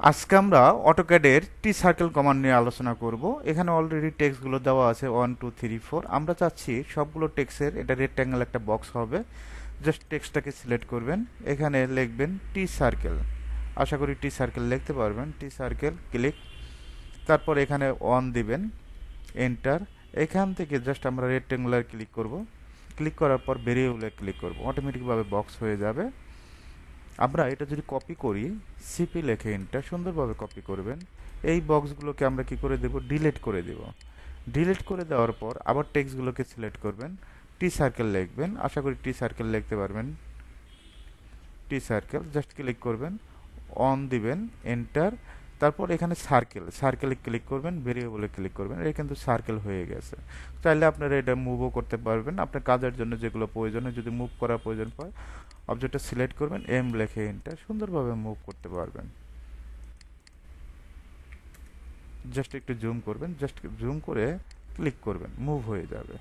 আজকে আমরা অটোক্যাডের টি circle command নিয়ে আলোচনা করব। এখানে অলরেডি টেক্সটগুলো দেওয়া আছে 1 2 3 4। আমরা চাচ্ছি সবগুলো টেক্সের এটা রেক্ট্যাঙ্গেল একটা বক্স হবে। জাস্ট টেক্সটটাকে সিলেক্ট করবেন, এখানে লিখবেন টি সার্কেল। আশা করি টি সার্কেল লিখতে পারবেন। টি সার্কেল ক্লিক, তারপর এখানে অন দিবেন, এন্টার। এখান থেকে জাস্ট আমরা রেক্ট্যাঙ্গুলার ক্লিক করব। ক্লিক করার পর ভেরিয়েবলে ক্লিক করব, অটোমেটিকভাবে বক্স হয়ে যাবে। আমরা এটা যদি কপি করি, সিপি লেখে এন্টার, সুন্দরভাবে কপি করবেন। এই বক্সগুলোকে আমরা কি করে দেব, ডিলিট করে দেব। ডিলিট করে দেওয়ার পর আবার টেক্সটগুলোকে সিলেক্ট করবেন, টি সার্কেল লিখবেন। আশা করি টি সার্কেল লিখতে পারবেন। টি সার্কেল জাস্ট ক্লিক করবেন, অন দিবেন, এন্টার। তারপর এখানে সার্কেল, সার্কেলে ক্লিক করবেন, ভেরিয়েবলে ক্লিক করবেন। এটা কিন্তু সার্কেল হয়ে গেছে। চাইলে আপনারা এটা মুভও করতে পারবেন আপনার কাজের জন্য, যেগুলো প্রয়োজন হয়। যদি মুভ করার প্রয়োজন পড়ে, অবজেক্টটা সিলেক্ট করবেন, এম লেখে এন্টার, সুন্দরভাবে মুভ করতে পারবেন। জাস্ট একটু জুম করবেন, জাস্ট জুম করে ক্লিক করবেন, মুভ হয়ে যাবে।